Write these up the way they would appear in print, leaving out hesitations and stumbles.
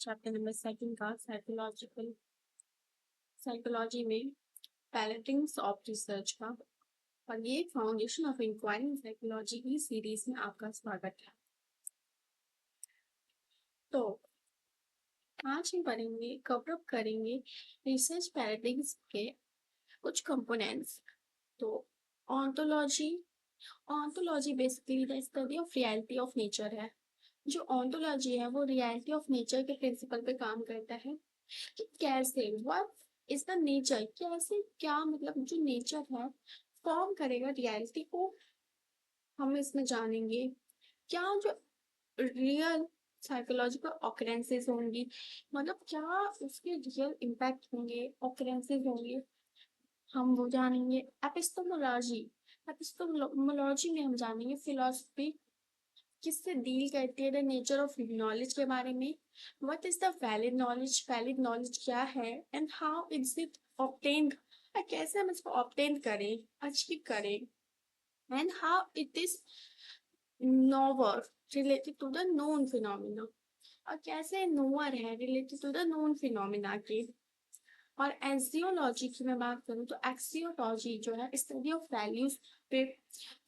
Chapter number 2 का psychology में पैराडिग्म्स of research का और ये foundation of inquiry in psychology की सीरीज में आपका स्वागत है। तो आज हम पढ़ेंगे, कवर अप करेंगे रिसर्च पैराडिग्म्स के कुछ कंपोनेंट्स। तो ontology basically the study of reality of nature है। जो ऑन्टोलॉजी है वो रियलिटी ऑफ नेचर के प्रिंसिपल पे काम करता है कि कैसे व्हाट इज द नेचर, कैसे क्या मतलब जो नेचर है फॉर्म करेगा रियलिटी को, हम इसमें जानेंगे। क्या जो रियल साइकोलॉजिकल ऑकरेंसेस होंगी, मतलब क्या उसके रियल इम्पैक्ट होंगे, ऑकरेंसेस होंगे, हम वो जानेंगे। एपिस्टोमोलॉजी में हम जानेंगे फिलोसफी किससे डील करती है, द नेचर ऑफ नॉलेज के बारे में। What is the valid knowledge क्या है, and how is it obtained, कैसे हम इसको ऑब्टेन करें, अचीव करें, and how it is knower related to the known phenomena, और कैसे नोवर है related to the known phenomena के। और एक्सियोलॉजी की मैं बात करूँ तो एक्सियोलॉजी जो है स्टडी ऑफ वैल्यूज पे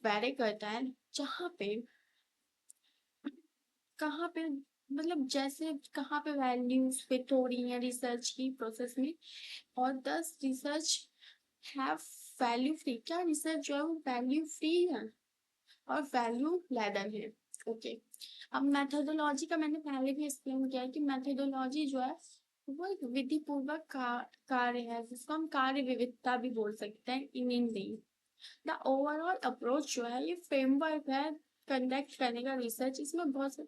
वेरी करता है, जहाँ पे कहाँ पे मतलब जैसे कहाँ पे वैल्यूज पे थोड़ी है रिसर्च की प्रोसेस में। और दस रिसर्च हैव वैल्यू फ्री, क्या रिसर्च जो है वो वैल्यू फ्री है और वैल्यू लैडर है। ओके, अब मेथोडोलॉजी का मैंने पहले भी एक्सप्लेन किया है कि मेथोडोलॉजी जो है वो एक विधि पूर्वक कार्य है, जिसको हम कार्य विविधता भी बोल सकते हैं in English. The overall approach जो है ये फ्रेमवर्क है कंडक्ट करने का रिसर्च। इसमें बहुत से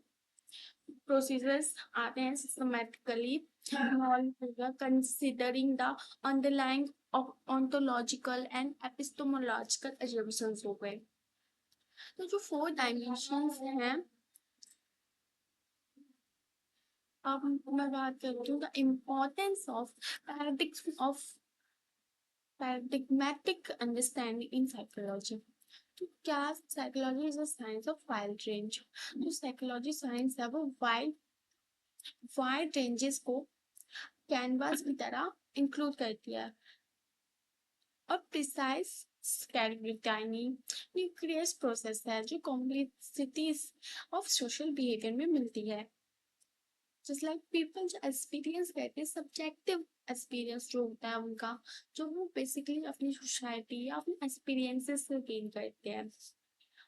प्रोसीजर्स आते हैं systematically considering the underlying ontological and epistemological assumptions हो गए। तो जो 4 डायमेंशंस हैं, अब मैं बात करती हूँ the importance of paradigmatic understanding in psychology. तो क्या psychology is a science of wide range. जो साइकोलॉजी साइंस है वो वाइड रेंजेस को कैनवास की तरह इंक्लूड करती है और प्रिसाइज टाइमिंग न्यूक्लियस प्रोसेस है जो कॉम्प्लेक्सिटीज ऑफ सोशल बिहेवियर में मिलती है। जस्ट लाइक पीपल जो एक्सपीरियंस करते हैं, सब्जेक्टिव एक्सपीरियंस जो होता है उनका, जो वो बेसिकली अपनी सोसाइटी या अपने एक्सपीरियंसेस से गेन करते हैं,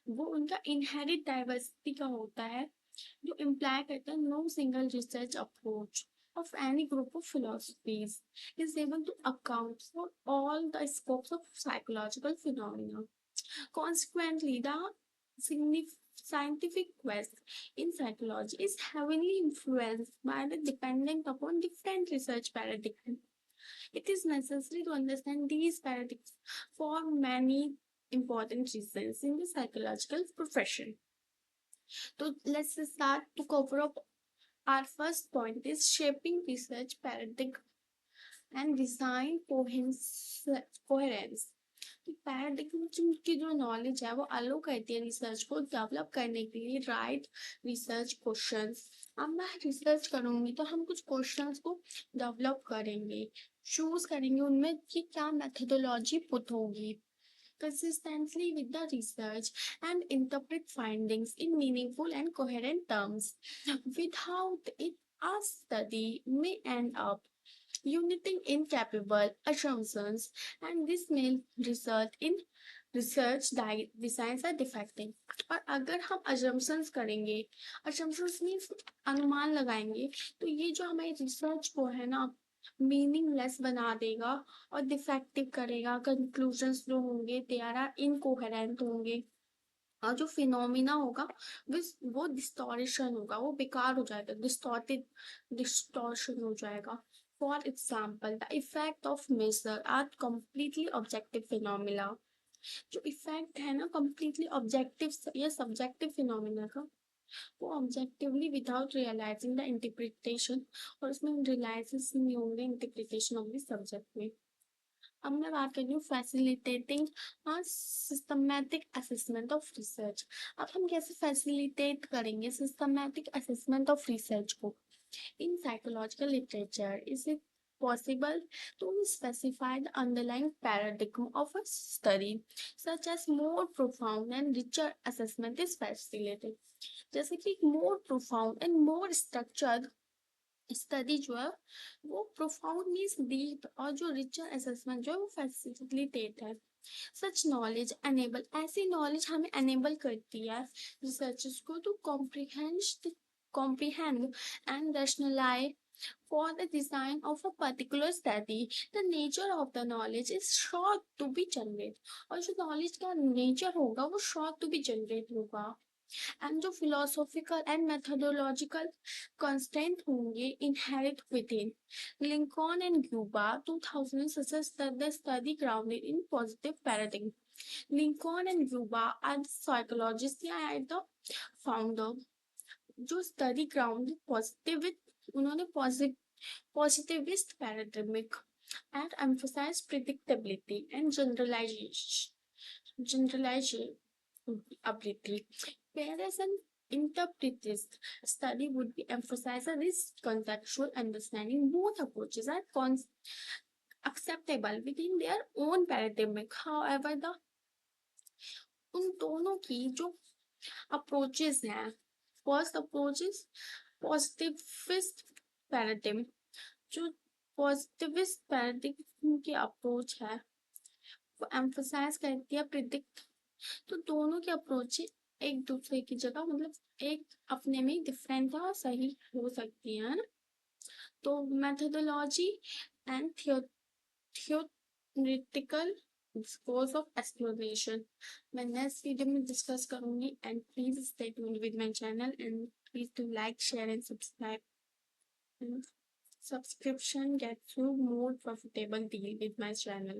वो उनका इनहेरिट डाइवर्सिटी का होता है, जो इम्प्लाई करता है no single research approach of any group of philosophies is able to account for all the scopes of psychological phenomena. Consequently, the scientific quest in psychology is heavily influenced by the dependent upon different research paradigms. It is necessary to understand these paradigms for many important reasons in the psychological profession. So let's start to cover up. Our first point is shaping research paradigm and design coherence. Paradigm की जो knowledge है वो अलो करती है research को develop करने के लिए राइट रिसर्च क्वेश्चंस। अब मैं रिसर्च करूंगी तो हम कुछ क्वेश्चंस को डेवलप करेंगे, चूज करेंगे उनमें कि क्या मेथोडोलॉजी पुट होगी consistently with the research and interpret findings in meaningful and coherent terms. Without it, our study may end up uniting incapable assumptions, and this may result in research designs are defecting. और अगर हम assumptions करेंगे, assumptions means अनुमान लगाएंगे, तो ये जो हमारी रिसर्च को है ना मीनिंगलेस बना देगा और डिफेक्टिव करेगा। कंक्लूजन्स जो होंगे दे आर इनकोहेरेंट होंगे, और जो फिनोमिना होगा वो डिस्टॉर्शन होगा, वो बेकार हो जाएगा, डिस्टॉर्शन हो जाएगा। For example the effect of measure are completely objective phenomena. जो इफेक्ट है ना कंप्लीटली ऑब्जेक्टिव या सब्जेक्टिव फिनोमिना का, वो objectively without realising the interpretation, और उसमें रियलाइजेस नहीं होंगे इंटरप्रिटेशन ऑफ द सब्जेक्ट में। अब मैं बात कर रही हूँ facilitating systematic assessment of research. अब हम कैसे फैसिलिटेट करेंगे सिस्टमैटिक असेसमेंट ऑफ रिसर्च को। In psychological literature, is it possible to specify the underlying paradigm of a study, such as more profound and richer assessment is facilitated? जैसे कि more profound and more structured study जो है वो profound means deep और जो richer assessment जो है वो फैसिलिटेट है सच नॉलेज एनेबल ऐसी नॉलेज हमें एनेबल करती है रिसर्चर्स को to comprehend and rationalize for the design of a particular study. The nature of the knowledge is sure to be generate और जो नॉलेज का नेचर होगा वो sure to be generate होगा एंड जो फिलोसॉफिकल एंड मेथोडोलॉजिकल कंस्टेंट होंगे inherit with in Lincoln and Guba 2000 suggests that the study grounded in positive paradigm. Lincoln and Guba are the psychologists and the founder जो study grounded positive उन्होंने positivist पैराडिमिक and emphasize predictability and generalizability. Whereas an interpretist study would be emphasize a risk contextual understanding. Both approaches are acceptable within their own paradigm. However, the उन दोनों की जो approaches हैं first approach is positivist paradigm जो positivist paradigm की approach है वो emphasise करती है प्रिडिक्ट तो दोनों की अप्रोच एक दूसरे की जगह मतलब एक अपने में डिफरेंट और सही हो सकती है ना तो methodology and theoretical scores of exploration मैं नेक्स्ट वीडियो में डिस्कस करूंगी and please stay tuned with my channel and please do like share and subscribe subscription gets you more profitable deal with my channel.